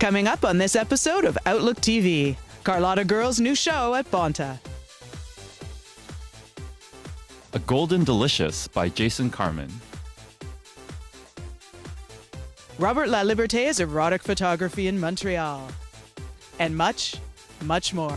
Coming up on this episode of Outlook TV, Carlotta Girl's new show at Bonta. A Golden Delicious by Jason Carmen. Robert La Liberté's erotic photography in Montreal. And much, much more.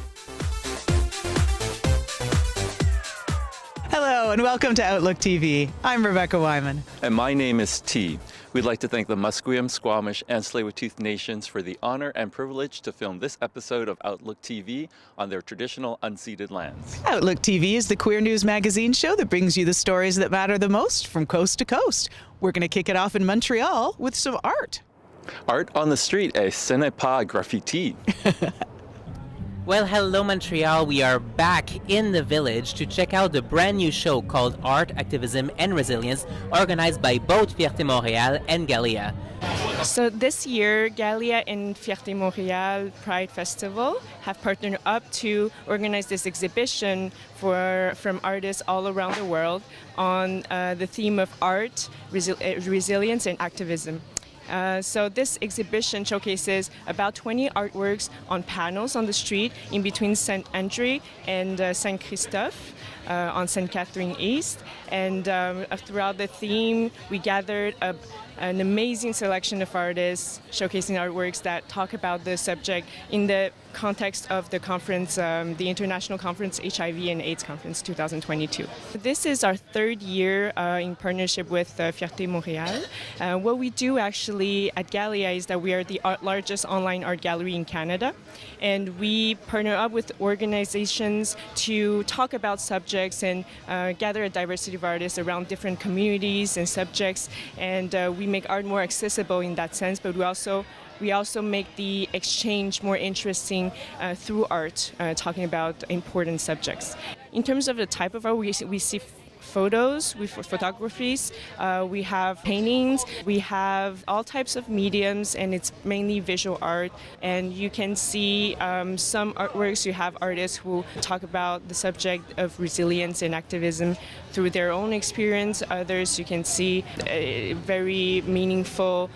Hello and welcome to Outlook TV. I'm Rebecca Wyman. And my name is T. We'd like to thank the Musqueam, Squamish, and Tsleil-Waututh nations for the honor and privilege to film this episode of Outlook TV on their traditional unceded lands. Outlook TV is the queer news magazine show that brings you the stories that matter the most from coast to coast. We're going to kick it off in Montreal with some art. Art on the street, ce n'est pas graffiti. Well, hello Montreal. We are back in the village to check out the brand new show called Art, Activism and Resilience, organized by both Fierté Montréal and Galia. So this year, Galia and Fierté Montréal Pride Festival have partnered up to organize this exhibition from artists all around the world on the theme of art, resilience and activism. So this exhibition showcases about 20 artworks on panels on the street in between Saint-André and Saint-Christophe on St. Catherine East. And throughout the theme, we gathered an amazing selection of artists showcasing artworks that talk about the subject in the context of the conference, the International Conference HIV and AIDS Conference 2022. This is our third year in partnership with Fierté Montréal. What we do actually at Galia is that we are the largest online art gallery in Canada, and we partner up with organizations to talk about subjects and gather a diversity of artists around different communities and subjects, and we make art more accessible in that sense, but we also make the exchange more interesting through art, talking about important subjects. In terms of the type of art, we see photos, photographies, we have paintings, we have all types of mediums, and it's mainly visual art. And you can see some artworks, you have artists who talk about the subject of resilience and activism through their own experience. Others, you can see very meaningful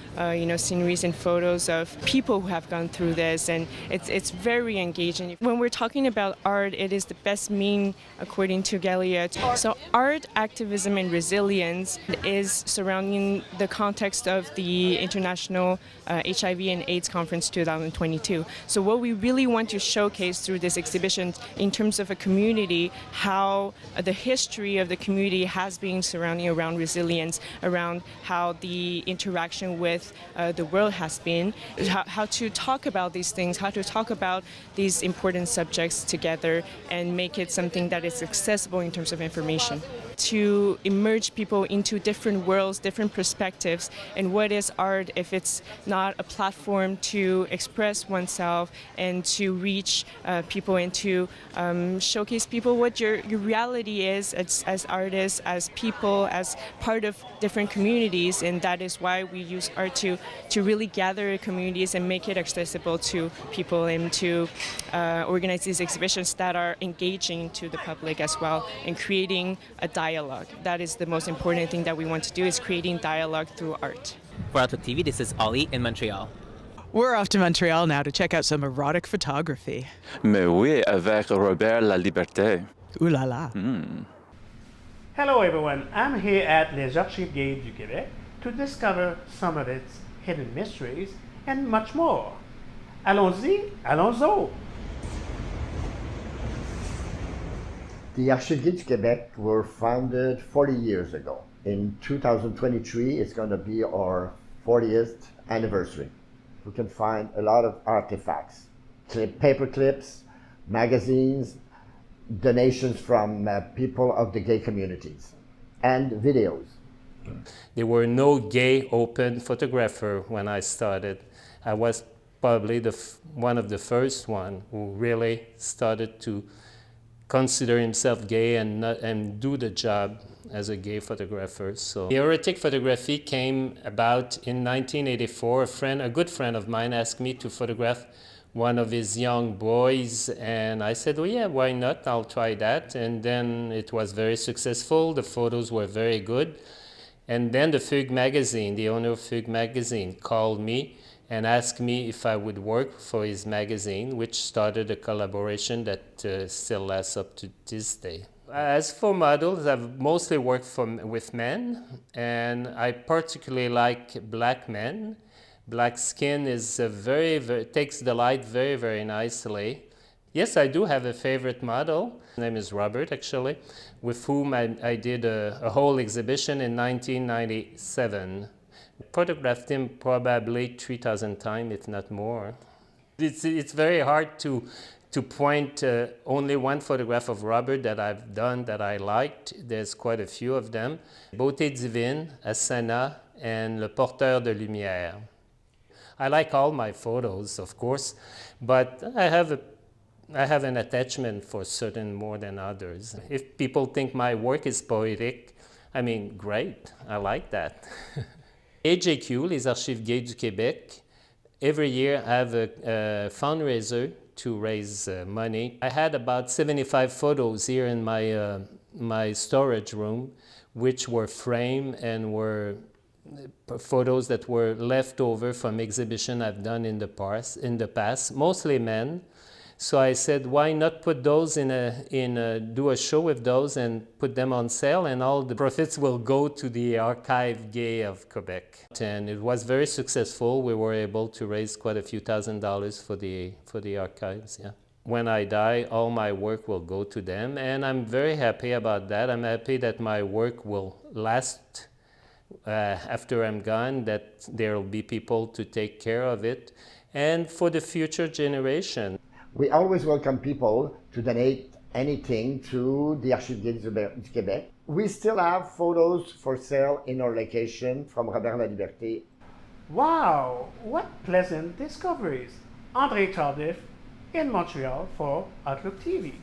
sceneries and photos of people who have gone through this, and it's very engaging. When we're talking about art, it is the best mean, according to Galia. So art, activism and resilience is surrounding the context of the International HIV and AIDS Conference 2022. So what we really want to showcase through this exhibition in terms of a community, how the history of the community has been surrounding around resilience, around how the interaction with the world has been, how to talk about these things, how to talk about these important subjects together and make it something that is accessible in terms of information. To emerge people into different worlds, different perspectives, and what is art if it's not a platform to express oneself and to reach people and to showcase people what your reality is as artists, as people, as part of different communities, and that is why we use art to really gather communities and make it accessible to people and to organize these exhibitions that are engaging to the public as well and creating a dialogue. That is the most important thing that we want to do, is creating dialogue through art. For Outlook TV, this is Ollie in Montreal. We're off to Montreal now to check out some erotic photography. Mais oui, avec Robert La Liberté. Ooh la la. Hello everyone, I'm here at Les Archives Gays du Québec to discover some of its hidden mysteries and much more. Allons-y, allons-y! The Archives Gays du Québec were founded 40 years ago. In 2023, it's going to be our 40th anniversary. We can find a lot of artifacts, paper clips, magazines, donations from people of the gay communities, and videos. There were no gay open photographer when I started. I was probably one of the first one who really started to consider himself gay and do the job as a gay photographer. So the erotic photography came about in 1984. A good friend of mine asked me to photograph one of his young boys, and I said, well, yeah, why not? I'll try that. And then it was very successful. The photos were very good. And then the Fugue magazine, the owner of Fugue magazine, called me and asked me if I would work for his magazine, which started a collaboration that still lasts up to this day. As for models, I've mostly worked with men, and I particularly like black men. Black skin is takes the light very, very nicely. Yes, I do have a favorite model. His name is Robert, actually, with whom I did a whole exhibition in 1997. Photographed him probably 3,000 times, if not more. It's very hard to point only one photograph of Robert that I've done that I liked. There's quite a few of them. Beauté divine, Asana, and Le porteur de lumière. I like all my photos, of course, but I have an attachment for certain more than others. If people think my work is poetic, I mean, great, I like that. AJQ, les Archives Gays du Québec, every year have a fundraiser to raise money. I had about 75 photos here in my storage room, which were framed and were photos that were left over from exhibition I've done in the past, mostly men. So I said, why not put those do a show with those and put them on sale, and all the profits will go to the Archive Gay of Quebec. And it was very successful. We were able to raise quite a few $1,000s for the archives. Yeah. When I die, all my work will go to them, and I'm very happy about that. I'm happy that my work will last after I'm gone, that there will be people to take care of it, and for the future generation. We always welcome people to donate anything to the Archives Gays du Québec. We still have photos for sale in our location from Robert Laliberté. Wow, what pleasant discoveries. André Tardif in Montreal for Outlook TV.